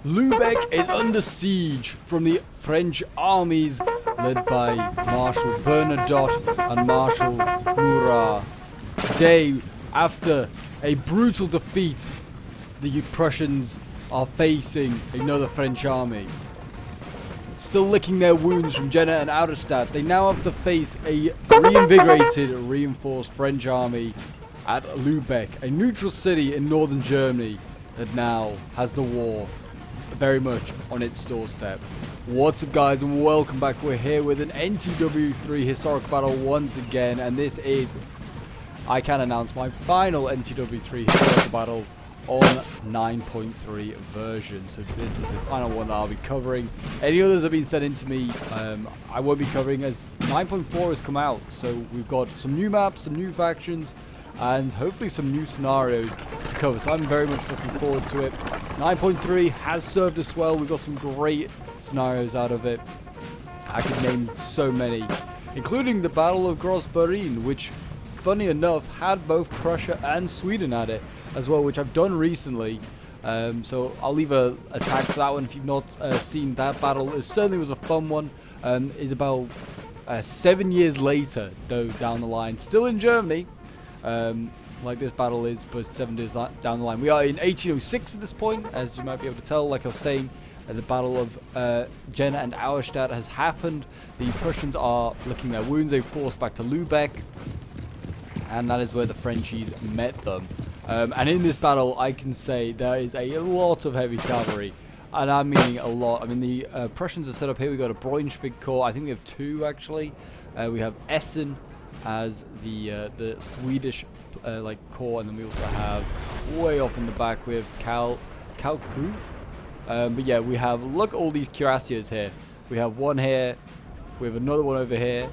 Lubeck is under siege from the French armies led by Marshal Bernadotte and Marshal Murat. Today, after a brutal defeat, the Prussians are facing another French army. Still licking their wounds from Jena and Auerstadt, they now have to face a reinvigorated, reinforced French army at Lubeck, a neutral city in northern Germany that now has the war very much on its doorstep. What's up, guys, and welcome back. We're here with an NTW 3 historic battle once again, and this is, I can announce, my final NTW 3 historical battle on 9.3 version. So this is the final one I'll be covering. Any others have been sent in to me, I won't be covering as 9.4 has come out. So we've got some new maps, some new factions, and hopefully some new scenarios to cover. So I'm very much looking forward to it. 9.3 has served us well. We've got some great scenarios out of it. I could name so many, including the Battle of Gross-Berlin, which, funny enough, had both Prussia and Sweden at it as well, which I've done recently. So I'll leave a tag for that one if you've not seen that battle. It certainly was a fun one. It's about 7 years later, though, down the line, still in Germany. Like this battle is, but 7 years down the line. We are in 1806 at this point, as you might be able to tell. Like I was saying, the Battle of Jena and Auerstadt has happened. The Prussians are licking their wounds. They've forced back to Lubeck, and that is where the Frenchies met them. And in this battle, I can say there is a lot of heavy cavalry, and I'm meaning a lot. I mean, the Prussians are set up here. We've got a Braunschweig Corps. I think we have two, actually. We have Essen as the Swedish corps, and then we also have way off in the back with Kalkruf. But yeah, we have, look at all these cuirassiers here. We have one here, we have another one over here,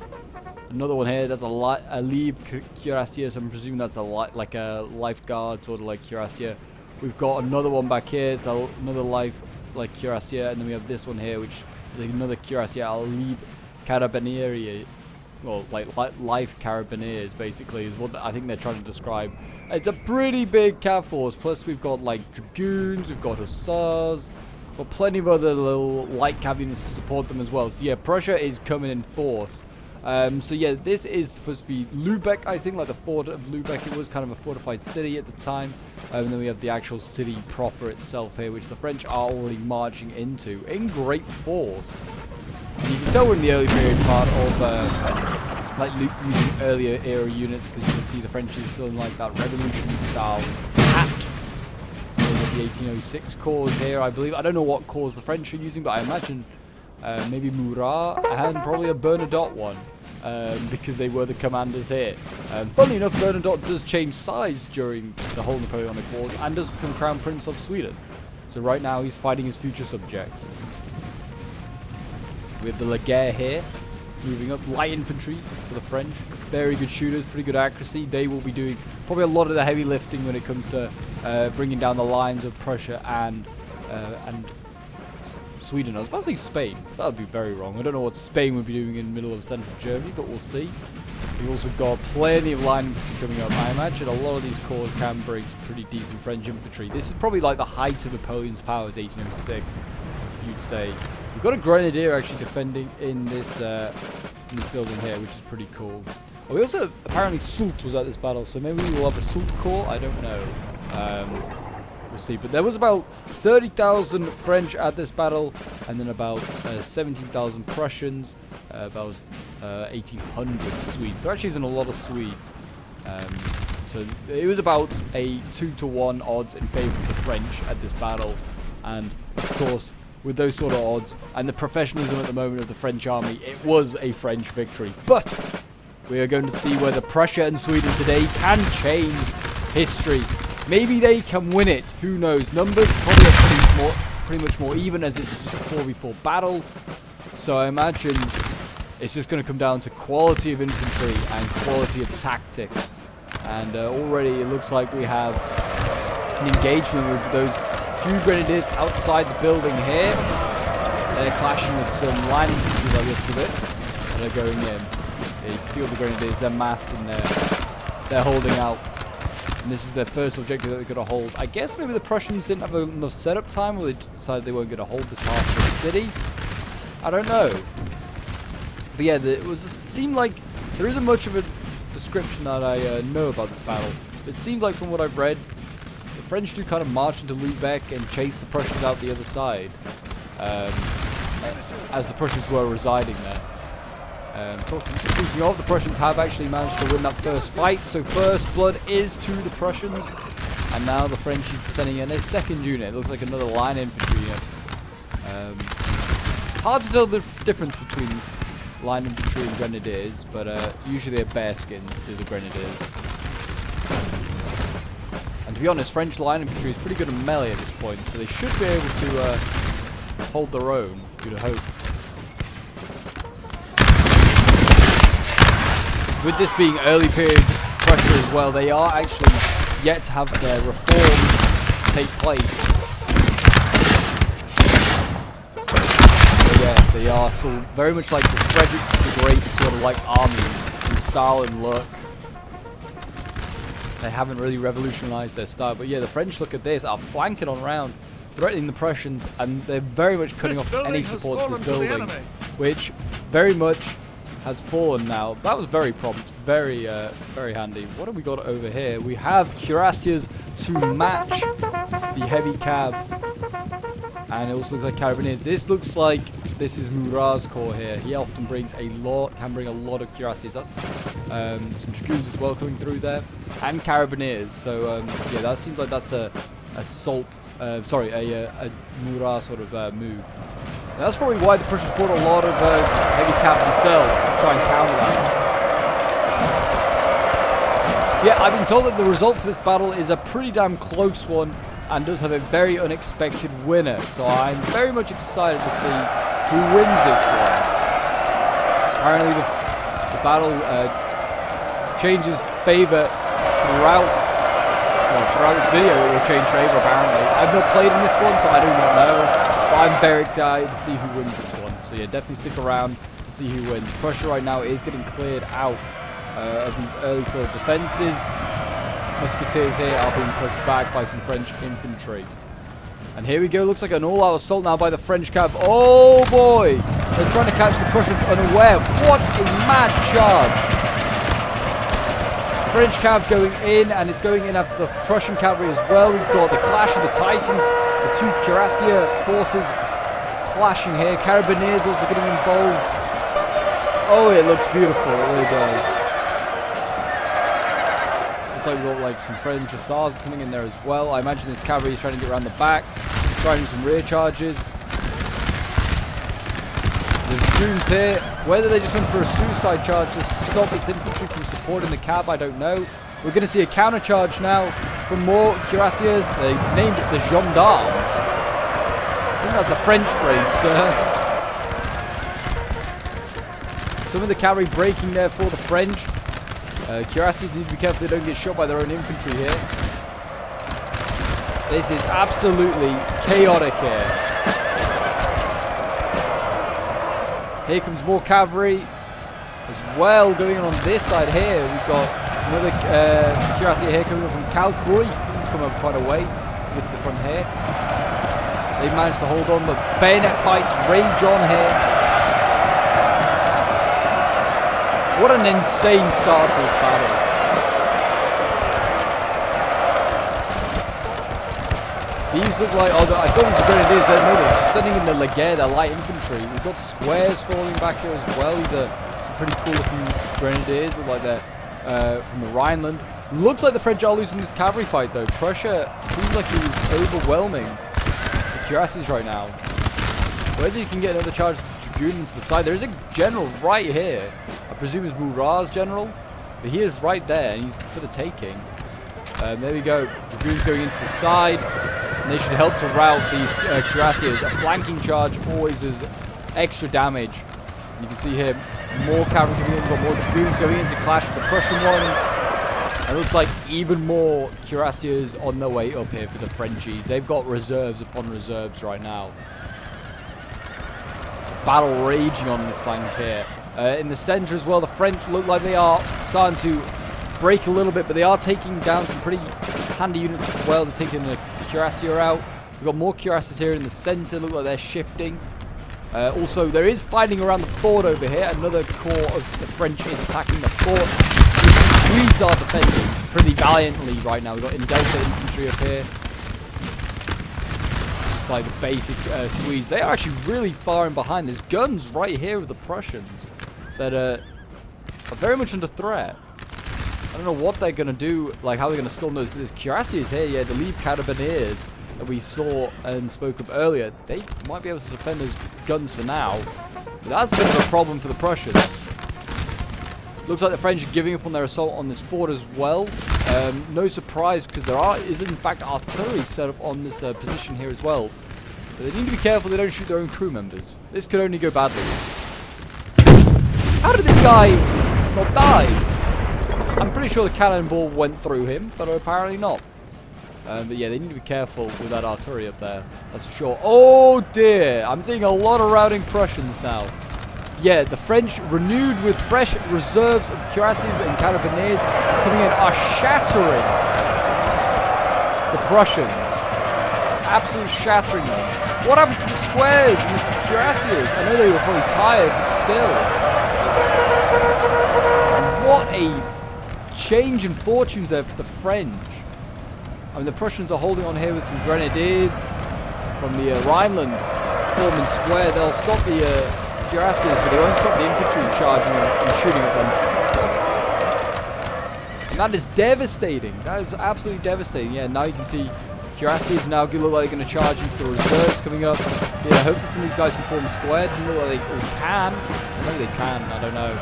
another one here. That's a Lieb cuirassier, so I'm presuming that's a like a lifeguard sort of like cuirassier. We've got another one back here, so another cuirassier, and then we have this one here, which is another cuirassier, a Lieb carabinieri. Well, like life carabineers, basically, is what I think they're trying to describe. It's a pretty big cav force. Plus, we've got like dragoons, we've got hussars, got plenty of other little light cav units to support them as well. So yeah, Prussia is coming in force. So yeah, this is supposed to be Lubeck, I think, like the fort of Lubeck. It was kind of a fortified city at the time. And then we have the actual city proper itself here, which the French are already marching into in great force. You can tell we're in the early period part of using earlier era units, because you can see the French is still in like that revolution style hat. So the 1806 corps here, I believe. I don't know what corps the French are using, but I imagine maybe Murat and probably a Bernadotte one, because they were the commanders here. Funnily enough, Bernadotte does change size during the whole Napoleonic Wars and does become Crown Prince of Sweden. So right now he's fighting his future subjects. We have the Laguerre here, moving up. Light infantry for the French. Very good shooters, pretty good accuracy. They will be doing probably a lot of the heavy lifting when it comes to bringing down the lines of Prussia and Sweden. I was about to say Spain. That would be very wrong. I don't know what Spain would be doing in the middle of central Germany, but we'll see. We've also got plenty of line infantry coming up. I imagine a lot of these corps can bring some pretty decent French infantry. This is probably like the height of Napoleon's powers, 1806, you'd say. We've got a grenadier actually defending in this building here, which is pretty cool. Oh, we also, apparently Soult was at this battle, so maybe we'll have a Soult corps. I don't know. We'll see. But there was about 30,000 French at this battle, and then about 17,000 Prussians, about 1,800 Swedes. So actually isn't a lot of Swedes. So it was about a 2-to-1 odds in favor of the French at this battle. And of course, with those sort of odds and the professionalism at the moment of the French army, it was a French victory. But we are going to see whether Prussia and Sweden today can change history. Maybe they can win it. Who knows? Numbers probably are pretty much more even, as it's just a 4v4 battle. So I imagine it's just going to come down to quality of infantry and quality of tactics. And already it looks like we have an engagement with those few grenadiers outside the building here. They're clashing with some line infantry by the looks of it. And they're going in. Yeah, you can see all the grenadiers, they're massed in there. They're holding out. And this is their first objective that they're going to hold. I guess maybe the Prussians didn't have enough setup time, or they decided they weren't going to hold this half of the city. I don't know. But yeah, it seemed like there isn't much of a description that I know about this battle. It seems like from what I've read, the French do kind of march into Lubeck and chase the Prussians out the other side, as the Prussians were residing there. Speaking of, the Prussians have actually managed to win that first fight, so first blood is to the Prussians, and now the French is sending in a second unit. It looks like another line infantry unit. Hard to tell the difference between line infantry and grenadiers, but usually they're bearskins to the grenadiers. And to be honest, French line infantry is pretty good at melee at this point, so they should be able to hold their own, you'd hope. With this being early period Prussia as well, they are actually yet to have their reforms take place. So yeah, they are still very much like the Frederick the Great sort of like armies in style and look. They haven't really revolutionized their style, but yeah, the French, look at this, are flanking on round, threatening the Prussians, and they're very much cutting off any support to this building, which very much has fallen now. That was very prompt, very handy. What have we got over here? We have cuirassiers to match the heavy cav, and it also looks like carabiniers. This looks like this is Murat's corps here. He often brings a lot, can bring a lot of cuirassiers. That's some dragoons as well coming through there, and carabiniers. So yeah, that seems like that's a Murat sort of move. And that's probably why the Prussians brought a lot of heavy cav themselves to try and counter that. Yeah, I've been told that the result for this battle is a pretty damn close one and does have a very unexpected winner. So I'm very much excited to see who wins this one. Apparently the battle changes favour throughout this video. It will change favour apparently. I've not played in this one, so I do not know. But I'm very excited to see who wins this one. So yeah, definitely stick around to see who wins. Prussia right now is getting cleared out of these early sort of defences. Musketeers here are being pushed back by some French infantry. And here we go. Looks like an all-out assault now by the French cav. Oh boy! They're trying to catch the Prussians unaware. What a mad charge! French cav going in, and it's going in after the Prussian cavalry as well. We've got the clash of the Titans, the two cuirassier forces clashing here. Carabiniers also getting involved. Oh, it looks beautiful. It really does. Looks like we've got like some French hussars or something in there as well. I imagine this cavalry is trying to get around the back, trying to do some rear charges. The dragoons here, whether they just went for a suicide charge to stop this infantry from supporting the cav, I don't know. We're going to see a counter charge now from more cuirassiers. They named it the gendarmes. I think that's a French phrase, sir. Some of the cavalry breaking there for the French. Cuirassiers need to be careful they don't get shot by their own infantry here. This is absolutely chaotic here. Here comes more cavalry as well going on this side here. We've got another cuirassier here coming up from Calcroix. He's come up quite a way to get to the front here. They've managed to hold on, but bayonet fights rage on here. What an insane start to this battle. These look like, I thought it was the grenadiers, they're just sending in the Legere, their light infantry. We've got squares falling back here as well. These are some pretty cool looking grenadiers, look like they're from the Rhineland. Looks like the French are losing this cavalry fight though. Prussia seems like it was overwhelming the cuirassiers right now. Whether you can get another charge of dragoon into the side, there is a general right here. I presume it's Murat's general, but he is right there and he's for the taking. There we go, dragoons going into the side. And they should help to rout these cuirassiers. A flanking charge always is extra damage. And you can see here more cavalry coming in, we've got more dragoons going in to clash with the Prussian ones. And it looks like even more cuirassiers on their way up here for the Frenchies. They've got reserves upon reserves right now. Battle raging on this flank here. In the centre as well, the French look like they are starting to break a little bit, but they are taking down some pretty handy units as well. They're taking the cuirassier out. We've got more cuirassiers here in the center. Look like they're shifting. Also, there is fighting around the fort over here. Another corps of the French is attacking the fort. The Swedes are defending pretty valiantly right now. We've got Delta infantry up here. Just like the basic Swedes. They are actually really far in behind. There's guns right here with the Prussians that are very much under threat. I don't know what they're going to do, like how they're going to storm those. But there's cuirassiers here, yeah, the lead carabiniers that we saw and spoke of earlier. They might be able to defend those guns for now. But that's a bit of a problem for the Prussians. Looks like the French are giving up on their assault on this fort as well. No surprise, because there is in fact artillery set up on this position here as well. But they need to be careful they don't shoot their own crew members. This could only go badly. How did this guy not die? I'm pretty sure the cannonball went through him, but apparently not. But yeah, they need to be careful with that artillery up there. That's for sure. Oh dear, I'm seeing a lot of routing Prussians now. Yeah, the French, renewed with fresh reserves of cuirassiers and carabiniers, coming in, are shattering the Prussians. Absolutely shattering them. What happened to the squares and the cuirassiers? I know they were probably tired, but still. What a change in fortunes there for the French. I mean, the Prussians are holding on here with some grenadiers from the Rhineland. Forming square, they'll stop the cuirassiers, but they won't stop the infantry charging and shooting at them. And that is devastating. That is absolutely devastating. Yeah, now you can see cuirassiers now look like they're going to charge into the reserves coming up. Yeah, hopefully some of these guys can form square. Doesn't look like they can. Maybe they can, I don't know.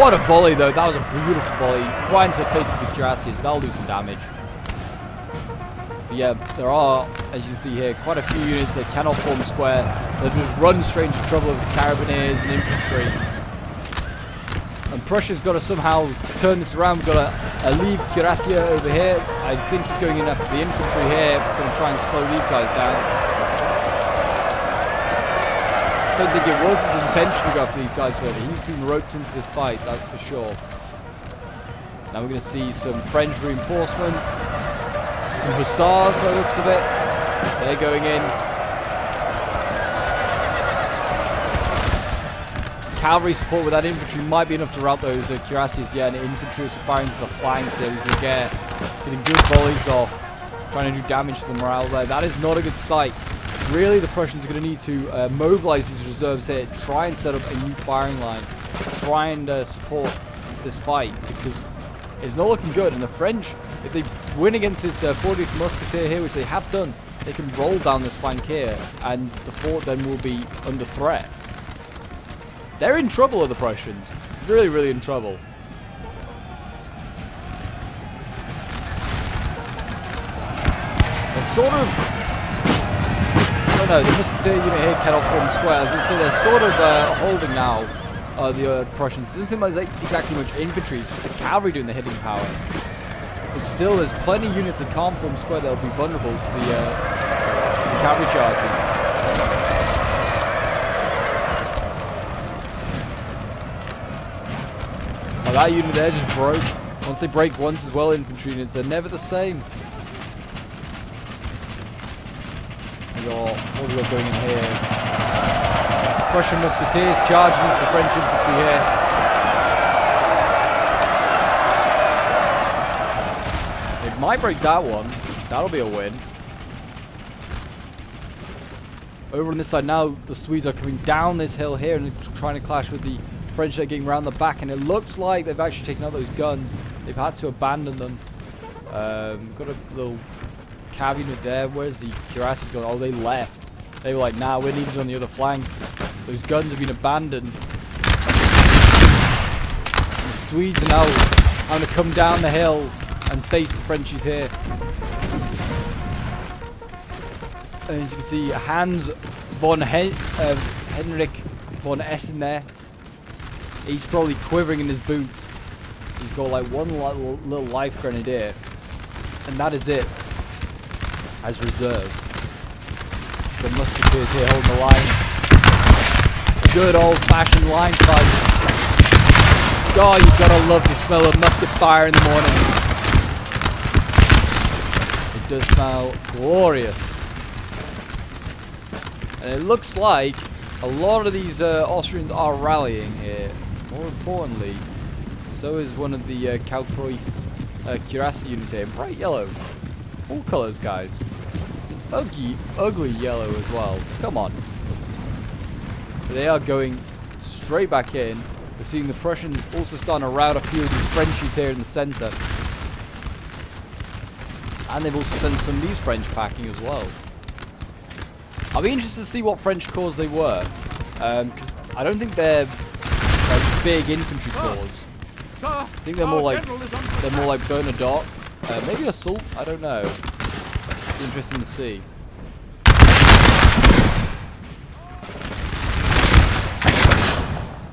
What a volley, though. That was a beautiful volley. Right into the face of the cuirassiers. That'll do some damage. But yeah, there are, as you can see here, quite a few units that cannot form square. They'll just run straight into trouble with carabiniers and infantry. And Prussia's got to somehow turn this around. We've got a lead cuirassier over here. I think he's going in after the infantry here. Going to try and slow these guys down. I don't think it was his intention to go after these guys further. He's been roped into this fight, that's for sure. Now we're going to see some French reinforcements. Some hussars by the looks of it. They're going in. Cavalry support with that infantry might be enough to rout those cuirassiers. Yeah, and the infantry is firing to the flanks here. These Lubeck getting good volleys off. Trying to do damage to the morale there. That is not a good sight. Really, the Prussians are going to need to mobilize these reserves here, try and set up a new firing line, try and support this fight, because it's not looking good. And the French, if they win against this 40th Musketeer here, which they have done, they can roll down this flank here, and the fort then will be under threat. They're in trouble, the Prussians. Really, really in trouble. They're sort of... Oh no, the Musketeer unit here cannot form square. I was going to say they're sort of holding now, the Prussians. It doesn't seem like there's exactly much infantry, it's just the cavalry doing the hitting power. But still, there's plenty of units that can't form square that will be vulnerable to the cavalry charges. Oh, that unit there just broke. Once they break once as well, infantry units, they're never the same. What we got going in here? Prussian Musketeers charging into the French infantry here. They might break that one. That'll be a win. Over on this side now, the Swedes are coming down this hill here and trying to clash with the French that are getting around the back. And it looks like they've actually taken out those guns. They've had to abandon them. Got a little cav unit there. Where's the cuirassiers going? Oh, they left. They were like, nah, we're needed on the other flank. Those guns have been abandoned. And the Swedes are now having to come down the hill and face the Frenchies here. And as you can see, Hans von Henrik von Essen there. He's probably quivering in his boots. He's got like one little life grenadier. And that is it. As reserve. The Musketeers here holding the line. Good old-fashioned line fight. God, you gotta love the smell of musket fire in the morning. It does smell glorious. And it looks like a lot of these Austrians are rallying here. More importantly, so is one of the Kaukreuz cuirassier units here. Bright yellow. All colours, guys. It's an ugly yellow as well. Come on. They are going straight back in. We're seeing the Prussians also starting to rout a few of these Frenchies here in the centre. And they've also sent some of these French packing as well. I'll be interested to see what French corps they were. Because I don't think they're like big infantry corps. I think they're more like Bernadotte. Maybe assault, I don't know. It's interesting to see.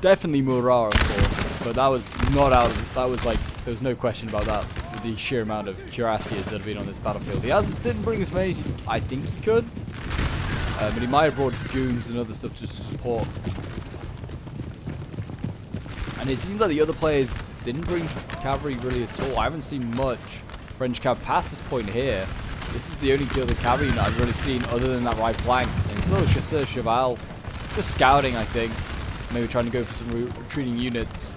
Definitely Murat, of course, but that was not out of, that was like, there was no question about that with the sheer amount of cuirassiers that have been on this battlefield. He didn't bring as many as I think he could, but he might have brought dragoons and other stuff just to support. And it seems like the other players didn't bring cavalry really at all. I haven't seen much French cav past this point here. This is the only other cavalry unit I've really seen other than that right flank. And it's a little chasseur cheval, just scouting, I think. Maybe trying to go for some retreating units.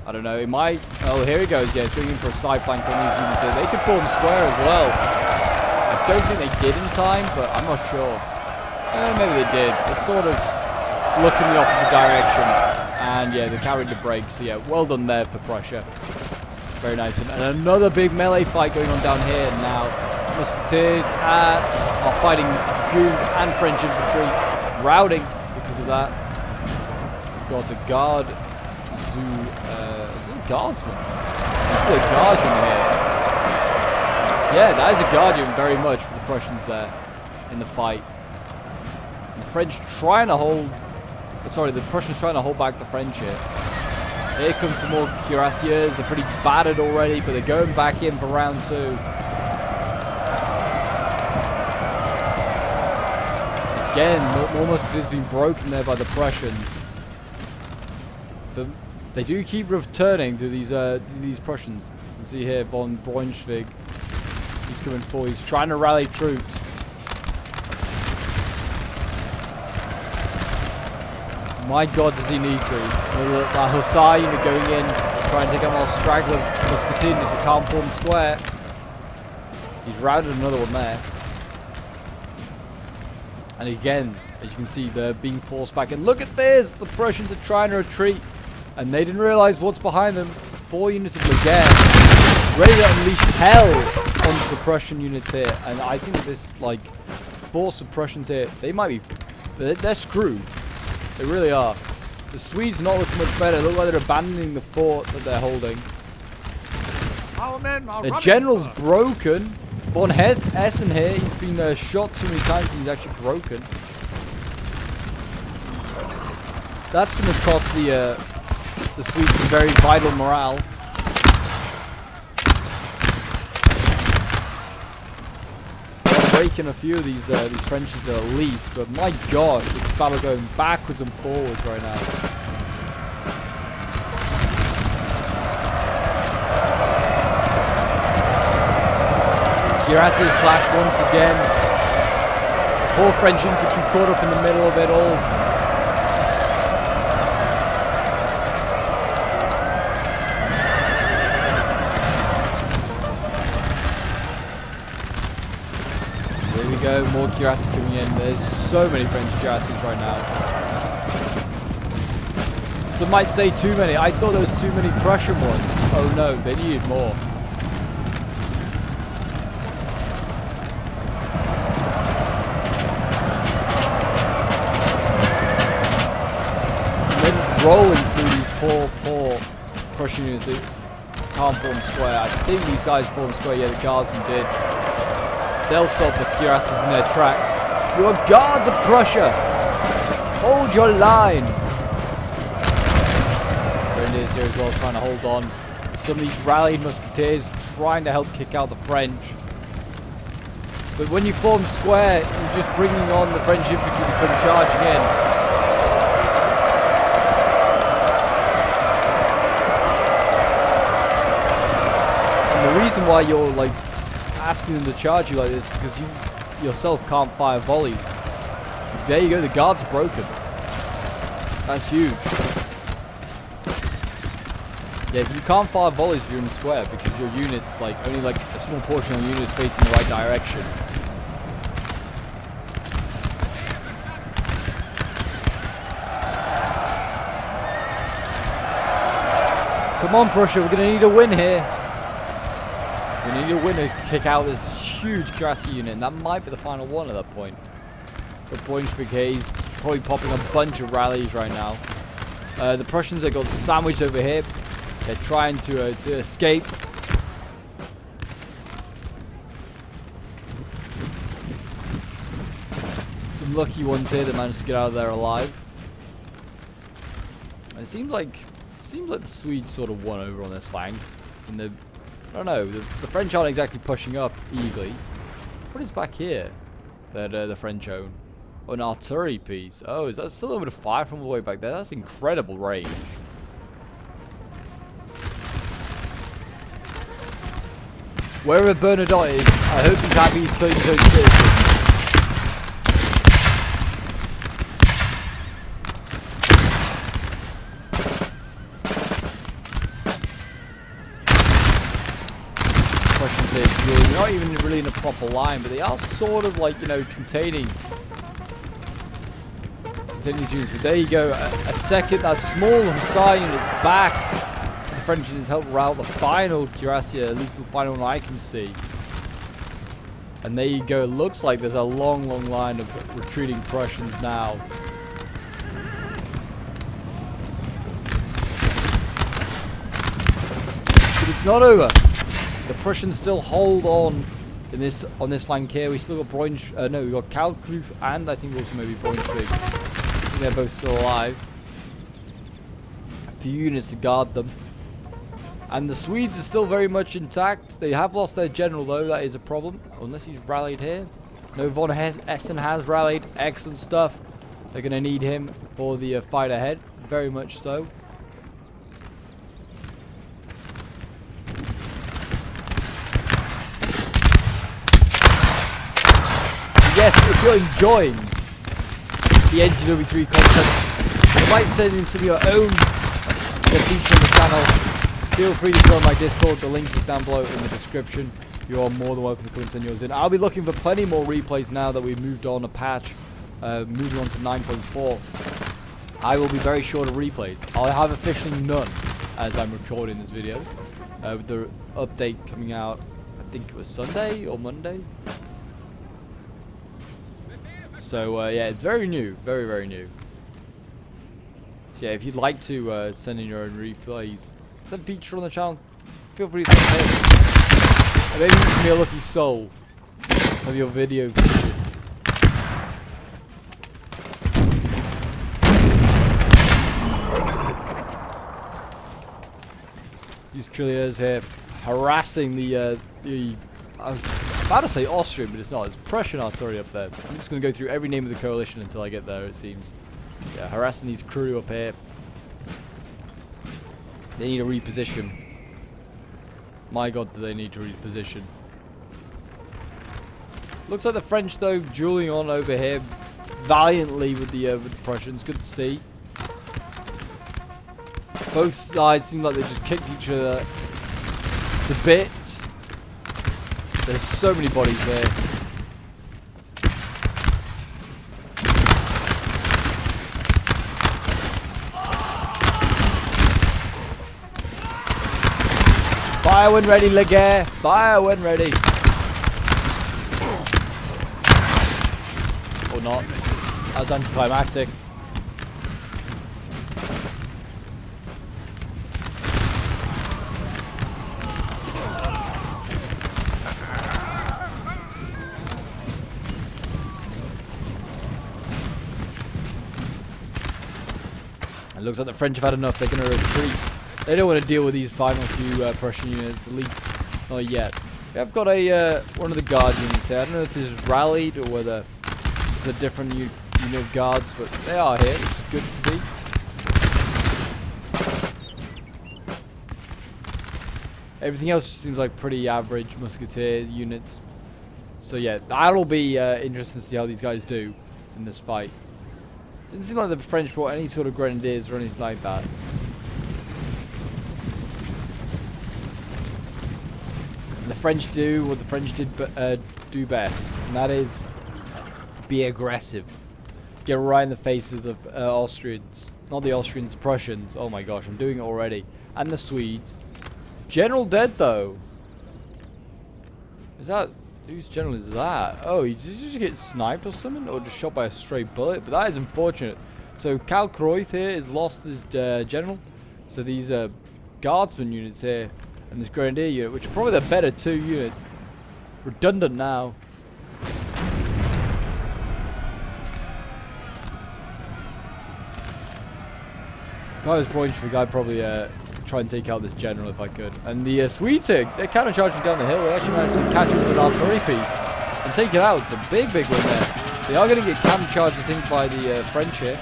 I don't know. It might. Oh, here he goes. Yeah, it's going in for a side flank on these units here. They could form square as well. I don't think they did in time, but I'm not sure. Maybe they did. They sort of look in the opposite direction. And yeah, they carried the break. So yeah, well done there for Prussia. Very nice. And another big melee fight going on down here now. Musketeers are fighting dragoons and French infantry, routing. Because of that. Got the guard zoo. Is this a guardsman? This is a guardian here. Yeah, that is a guardian very much for the Prussians there in the fight. And the French trying to hold. Sorry, the Prussians trying to hold back the French here. Here comes some more cuirassiers. They're pretty battered already, but they're going back in for round 2. Again, almost because it's been broken there by the Prussians. But they do keep returning to these Prussians. You can see here von Braunschweig. He's coming forward. He's trying to rally troops. My God, does he need to? The Hussar unit going in, trying to take out more straggler musketeers that can't form square. He's routed another one there. And again, as you can see, they're being forced back. And look at this! The Prussians are trying to retreat. And they didn't realize what's behind them. 4 units of Lubeck ready to unleash hell onto the Prussian units here. And I think this, like, force of Prussians here, they might be... They're screwed. They really are. The Swedes not looking much better. They look like they're abandoning the fort that they're holding. The general's broken. Von Essen here, he's been shot so many times and he's actually broken. That's going to cost the Swedes some very vital morale. They're breaking a few of these Frenchies at least, but my gosh, this battle going backwards and forwards right now. Cuirassiers clash once again. Poor French infantry caught up in the middle of it all. Here we go, more cuirassiers coming in. There's so many French cuirassiers right now. Some might say too many. I thought there was too many Prussian ones. Oh no, they needed more. Rolling through these poor Prussian units that can't form square. I think these guys form square. Yeah, the guardsmen did. They'll stop the cuirassiers in their tracks. Your guards of Prussia! Hold your line! Grenadiers here as well, trying to hold on. Some of these rallied musketeers trying to help kick out the French. But when you form square, you're just bringing on the French infantry to come charging in. why you're like asking them to charge you like this, because you yourself can't fire volleys. There you go, the guard's broken. That's huge. Yeah, if you can't fire volleys if you're in the square because your unit's like only like a small portion of your unit is facing the right direction. Come on, Prussia, we're gonna need a win here. We need a win to kick out this huge Grassy unit, and that might be the final one at that point. But Brunswick is probably popping a bunch of rallies right now. The Prussians have got sandwiched over here. They're trying to escape. Some lucky ones here that managed to get out of there alive. It seems like the Swedes sort of won over on this flank. And I don't know, the French aren't exactly pushing up eagerly. What is back here that the French own? Oh, an artillery piece. Oh, is that still able to fire from all the way back there? That's incredible range. Wherever Bernadotte is, I hope he's happy he's killing his own citizens. They're not even really in a proper line, but they are sort of like, you know, containing these units. But there you go, a second, that small Hussar unit's back. The French units help rout the final cuirassier, at least the final one I can see. And there you go, it looks like there's a long, long line of retreating Prussians now. But it's not over. The Prussians still hold on in on this flank here. We still got no, we got Kalkreuth and I think also maybe Brunswick. I think they're both still alive. A few units to guard them. And the Swedes are still very much intact. They have lost their general though, that is a problem. Unless he's rallied here. No, von Essen has rallied. Excellent stuff. They're going to need him for the fight ahead. Very much so. Yes, if you're enjoying the NTW3 content, you might send in some of your own feature on the channel. Feel free to join my Discord. The link is down below in the description. You are more than welcome to come and send yours in. I'll be looking for plenty more replays now that we've moved on a patch, moving on to 9.4. I will be very short of replays. I'll have officially none as I'm recording this video. With the update coming out, I think it was Sunday or Monday. So yeah, it's very new, very, very new. So yeah, if you'd like to send in your own replays, send a feature on the channel, feel free to send it. And maybe you can be a lucky soul of your video feature. These trilliers here harassing the I was about to say Austrian, but it's not. It's Prussian artillery up there. I'm just going to go through every name of the coalition until I get there, it seems. Yeah, harassing these crew up here. They need a reposition. My god, do they need to reposition. Looks like the French, though, dueling on over here valiantly with the Prussians. Good to see. Both sides seem like they just kicked each other to bits. There's so many bodies there. Fire when ready, Laguerre. Fire when ready. Or not. That was anticlimactic. It looks like the French have had enough. They're going to retreat. They don't want to deal with these final few Prussian units, at least not yet. We have got a one of the guard units here. I don't know if this is rallied or whether this is a different unit of guards, but they are here, which is good to see. Everything else seems like pretty average musketeer units. So yeah, that'll be interesting to see how these guys do in this fight. It doesn't seem like the French brought any sort of grenadiers or anything like that. And the French do what the French did do best, and that is be aggressive. Get right in the face of the Austrians. Not the Austrians, Prussians. Oh my gosh, I'm doing it already. And the Swedes. General dead though. Is that... Whose general is that? Oh, did he just get sniped or something? Or just shot by a stray bullet? But that is unfortunate. So Karl Kreutz here has lost his general. So these guardsman units here and this grenadier unit, which are probably the better 2 units. Redundant now. If I was Braunschweig, I'd probably try and take out this general if I could. And the Swedes here, they're kind of charging down the hill. They actually managed to catch up with an artillery piece and take it out. It's a big, big win there. They are going to get counter-charged, I think, by the French here.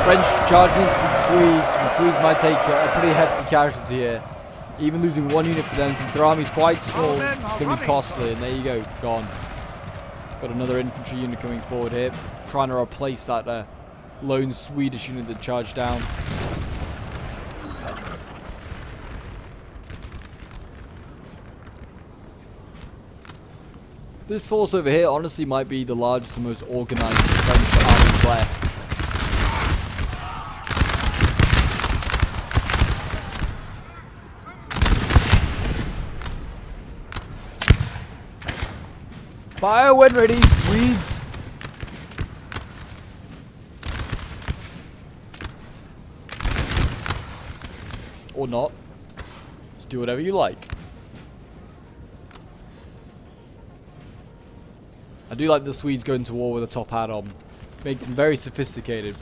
French charging into the Swedes. The Swedes might take a pretty hefty casualty here. Even losing 1 unit for them, since their army's quite small, it's going to be costly. And there you go, gone. Got another infantry unit coming forward here, trying to replace that lone Swedish unit that charged down. This force over here honestly might be the largest and most organized French army left. Fire when ready, Swedes! Or not. Just do whatever you like. I do like the Swedes going to war with a top hat on. Makes them very sophisticated.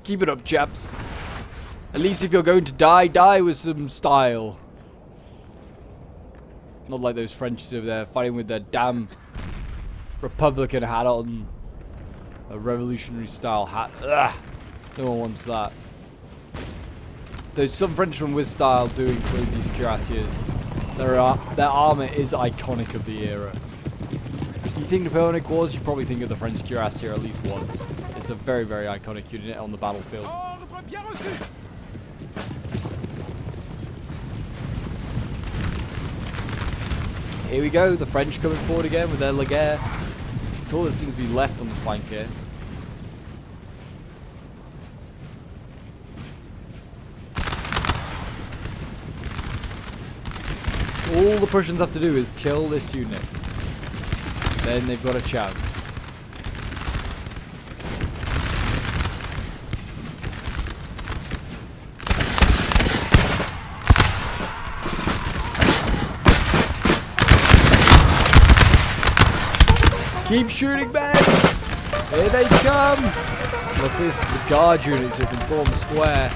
Keep it up, chaps. At least if you're going to die, die with some style. Not like those French over there fighting with their damn Republican hat on. A revolutionary style hat. Ugh. No one wants that. There's some Frenchmen with style do include these cuirassiers. Their armor is iconic of the era. You think Napoleonic Wars, you probably think of the French cuirassier at least once. It's a very, very iconic unit on the battlefield. Here we go, the French coming forward again with their Laguerre. It's all that seems to be left on this flank here. All the Prussians have to do is kill this unit. Then they've got a chance. Keep shooting, man! Here they come! Look, this is the guard units who can form a square.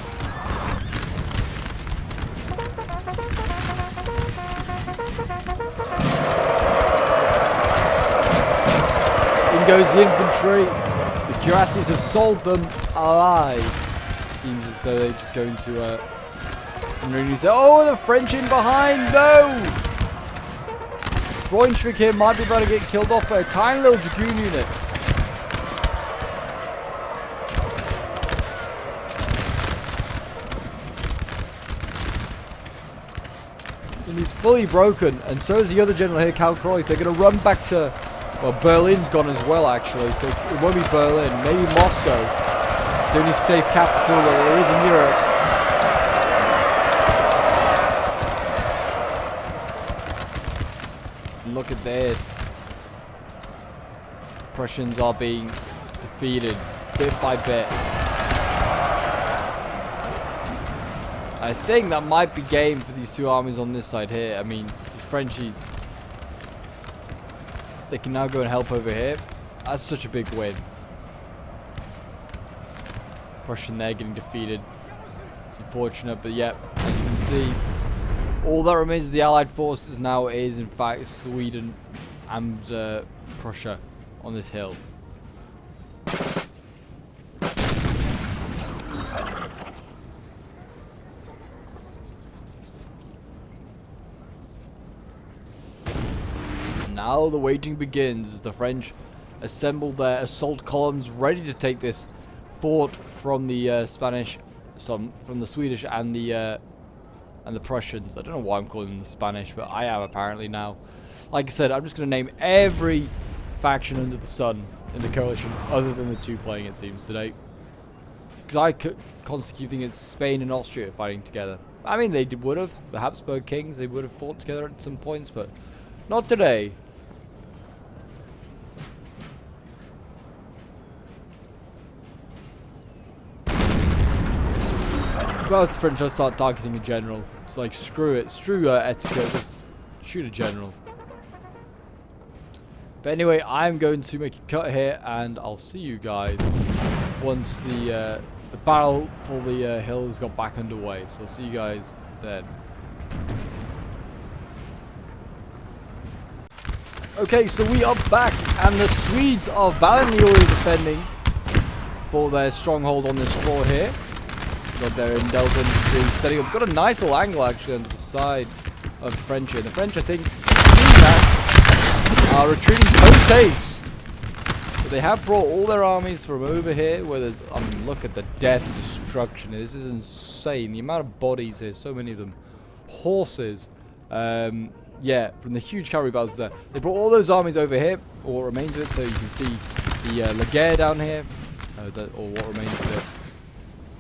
In goes the infantry. The cuirassiers have sold them alive. Seems as though they're just going to somebody say, oh, the French in behind! No! Braunschweig here might be about to get killed off by a tiny little dragoon unit. And he's fully broken, and so is the other general here, Karl Kreutz. They're going to run back to... Well, Berlin's gone as well, actually, so it won't be Berlin. Maybe Moscow. It's the only safe capital that there is in Europe. Look at this. Prussians are being defeated bit by bit. I think that might be game for these two armies on this side here. I mean, these Frenchies, they can now go and help over here. That's such a big win. Prussian there getting defeated. It's unfortunate, but yep, as you can see, All that remains of the Allied forces now is, in fact, Sweden and Prussia on this hill. Now the waiting begins as the French assemble their assault columns, ready to take this fort from the from the Swedish and the Prussians. I don't know why I'm calling them the Spanish, but I am apparently now. Like I said, I'm just going to name every faction under the sun in the coalition, other than the two playing, it seems, today. Because I constantly keep thinking it's Spain and Austria fighting together. I mean, they would have. The Habsburg kings, they would have fought together at some points, but not today. If I was the French, I'd start targeting a general. It's like, screw it. Screw etiquette. Just shoot a general. But anyway, I'm going to make a cut here, and I'll see you guys once the battle for the hill has got back underway. So I'll see you guys then. Okay, so we are back, and the Swedes are valiantly already defending for their stronghold on this floor here. Got their Delta infantry setting up. Got a nice little angle actually onto the side of the French here. The French, I think, seeing that, are retreating post-haste. But they have brought all their armies from over here, where there's, I mean, look at the death and destruction. This is insane. The amount of bodies here, so many of them. Horses. Yeah, from the huge cavalry battles there. They brought all those armies over here, or what remains of it, so you can see the Laguerre down here, or what remains of it.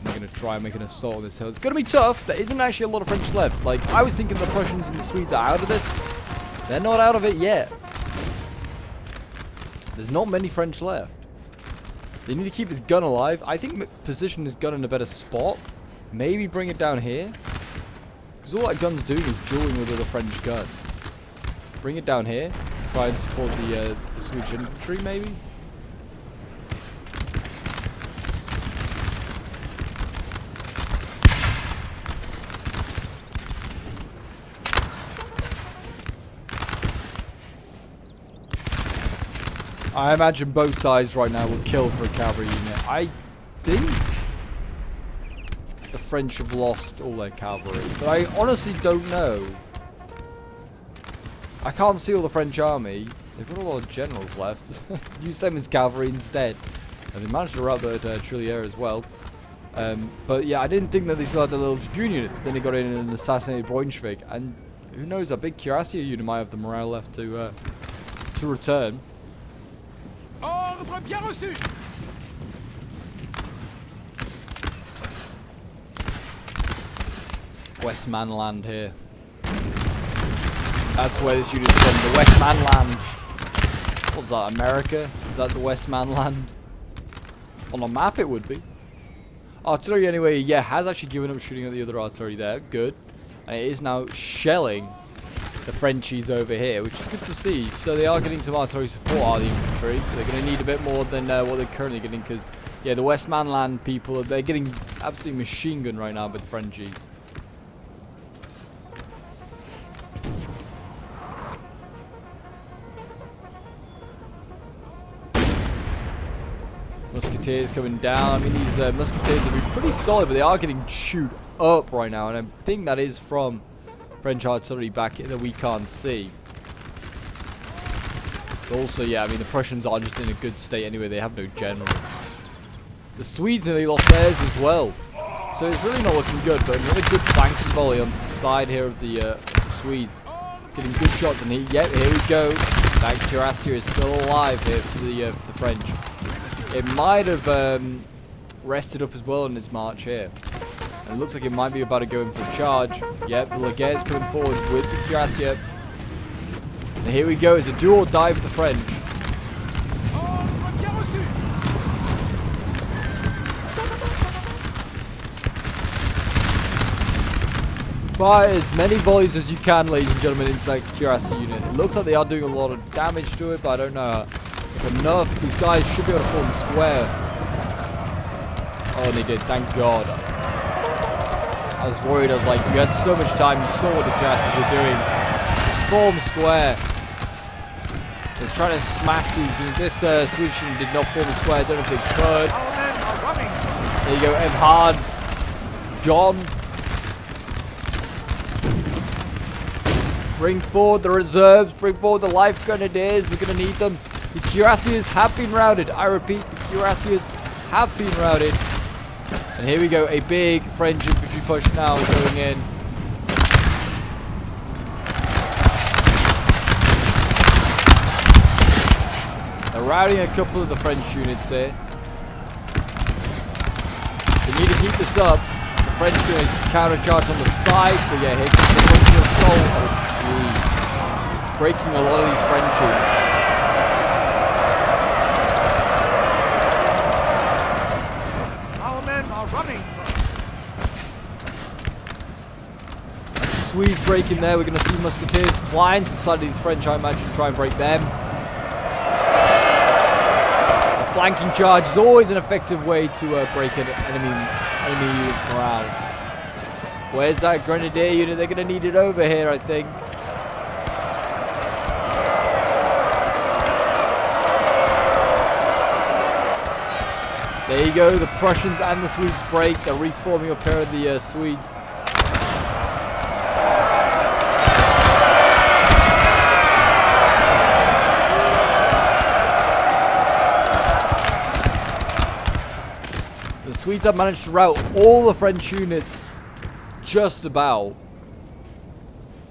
They're going to try and make an assault on this hill. It's going to be tough. There isn't actually a lot of French left. Like, I was thinking the Prussians and the Swedes are out of this. They're not out of it yet. There's not many French left. They need to keep this gun alive. I think position this gun in a better spot. Maybe bring it down here. Because all that gun's doing is dueling with other French guns. Bring it down here. Try and support the Swedish infantry, maybe. I imagine both sides right now will kill for a cavalry unit. I think the French have lost all their cavalry, but I honestly don't know. I can't see all the French army. They've got a lot of generals left. Use them as cavalry instead. And they managed to rout the Trillier as well. But yeah, I didn't think that they still had the little dragoon unit. Then they got in and assassinated Braunschweig. And who knows, a big cuirassier unit might have the morale left to return. Ordre bien reçu. Westmanland here. That's where this unit's from, the Westmanland. What's that, America? Is that the Westmanland? On a map it would be. Artillery anyway, yeah, has actually given up shooting at the other artillery there. Good. And it is now shelling the Frenchies over here, which is good to see. So they are getting some artillery support out of the infantry. They're going to need a bit more than what they're currently getting, because, yeah, the Westmanland people, they're getting absolutely machine gun right now by the Frenchies. Musketeers coming down. I mean, these musketeers have been pretty solid, but they are getting chewed up right now, and I think that is from French artillery back that we can't see. But also, yeah, I mean, the Prussians are just in a good state anyway. They have no general. The Swedes nearly lost theirs as well. So it's really not looking good, but another good flanking volley onto the side here of the Swedes. Getting good shots, and here we go. That cuirassier is still alive here for the French. It might have rested up as well in its march here. And it looks like it might be about to go in for a charge. Yep, the Laguerre's coming forward with the cuirassier. And here we go, it's a do or die for the French. Fire as many volleys as you can, ladies and gentlemen, into that cuirassier unit. It looks like they are doing a lot of damage to it, but I don't know if enough. These guys should be able to form square. Oh, they did, thank God. I was worried. I was like, you had so much time. You saw what the Cuirassiers were doing. Just form square. They're trying to smash these. And this Swedish unit did not form a square. I don't know if they could. Our men are running. There you go, Ebhard. John. Bring forward the reserves. Bring forward the life grenadiers. We're going to need them. The Cuirassiers have been routed. I repeat, the Cuirassiers have been routed. And here we go. A big French infantry push now going in. They're routing a couple of the French units here. They need to keep this up. The French doing a counter-charge on the side. But yeah, here comes the French assault. Oh, jeez. Breaking a lot of these Frenchies. Our men are running. Swedes breaking there. We're going to see musketeers flying to the side of these French, I imagine, to try and break them. A flanking charge is always an effective way to break an enemy unit's morale. Where's that grenadier unit? They're going to need it over here, I think. There you go. The Prussians and the Swedes break. They're reforming up here in the Swedes. The Swedes have managed to rout all the French units just about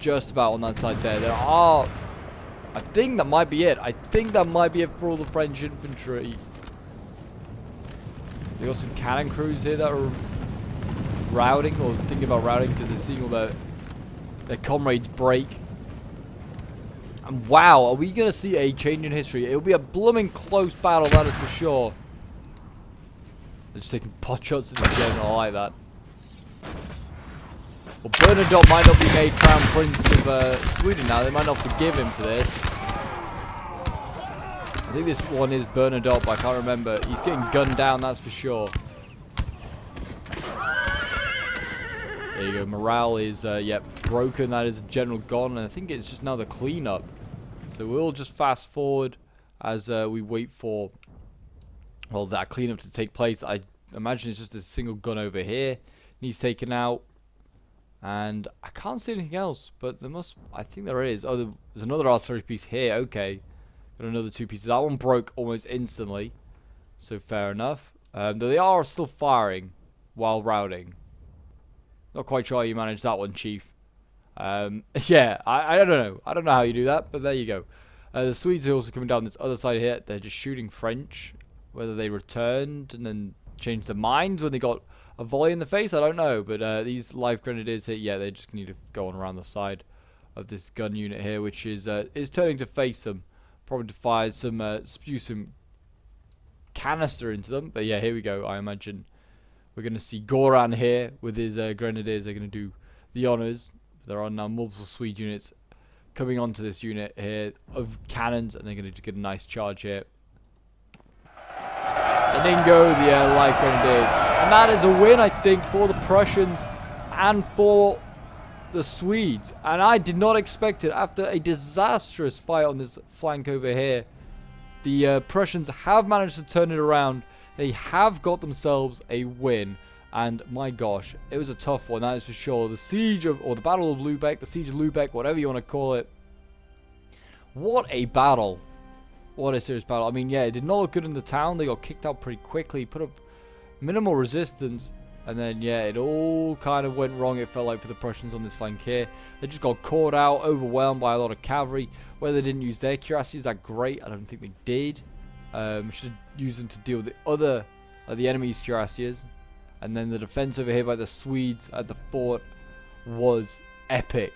on that side there. There are, I think that might be it. I think that might be it for all the French infantry. They got some cannon crews here that are routing or thinking about routing because they're seeing all their comrades break. And wow, are we going to see a change in history? It'll be a blooming close battle, that is for sure. They're just taking pot shots at the general. I like that. Well, Bernadotte might not be made Crown Prince of Sweden now. They might not forgive him for this. I think this one is Bernadotte, but I can't remember. He's getting gunned down, that's for sure. There you go. Morale is, broken. That is general gone. And I think it's just now the cleanup. So we'll just fast forward as we wait for, well, that cleanup to take place. I imagine it's just a single gun over here needs taken out. And I can't see anything else, but there must, I think there is. Oh, there's another artillery piece here. Okay. Got another two pieces. That one broke almost instantly. So fair enough. Though they are still firing while routing. Not quite sure how you manage that one, Chief. Yeah, I don't know. I don't know how you do that, but there you go. The Swedes are also coming down this other side here. They're just shooting French. Whether they returned and then changed their minds when they got a volley in the face, I don't know. But these live grenadiers here, yeah, they just need to go on around the side of this gun unit here, which is turning to face them. Probably to fire some, spew some canister into them. But yeah, here we go. I imagine we're going to see Goran here with his grenadiers. They're going to do the honors. There are now multiple Swede units coming onto this unit here of cannons, and they're going to get a nice charge here. And then go the light grenadiers. And that is a win, I think, for the Prussians and for the Swedes. And I did not expect it after a disastrous fight on this flank over here. The Prussians have managed to turn it around. They have got themselves a win. And my gosh, it was a tough one, that is for sure. The siege of, or the Battle of Lubeck, the siege of Lubeck, whatever you want to call it. What a battle. What a serious battle. I mean, yeah, it did not look good in the town. They got kicked out pretty quickly, put up minimal resistance. And then, yeah, it all kind of went wrong, it felt like, for the Prussians on this flank here. They just got caught out, overwhelmed by a lot of cavalry. Whether they didn't use their cuirassiers that great, I don't think they did. Should have used them to deal with the other, the enemy's cuirassiers. And then the defense over here by the Swedes at the fort was epic.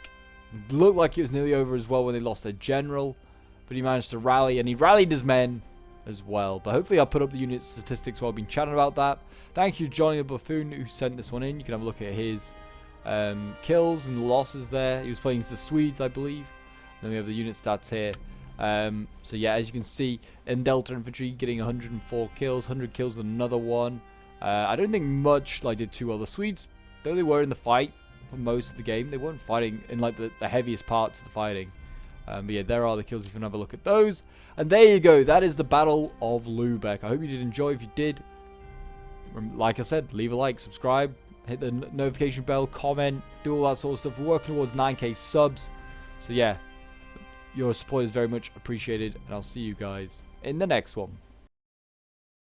It looked like it was nearly over as well when they lost their general. But he managed to rally, and he rallied his men as well. But hopefully I'll put up the unit statistics while I've been chatting about that. Thank you, Johnny the Buffoon, who sent this one in. You can have a look at his kills and losses there. He was playing as the Swedes, I believe. Then we have the unit stats here. So yeah, as you can see, in Delta Infantry getting 104 kills, 100 kills with another one. I don't think much like did too well. The Swedes though they were in the fight for most of the game, they weren't fighting in like the heaviest parts of the fighting. But yeah, there are the kills if you want to have a look at those. And there you go. That is the Battle of Lubeck. I hope you did enjoy. If you did, like I said, leave a like, subscribe, hit the notification bell, comment, do all that sort of stuff. We're working towards 9k subs. So yeah, your support is very much appreciated. And I'll see you guys in the next one.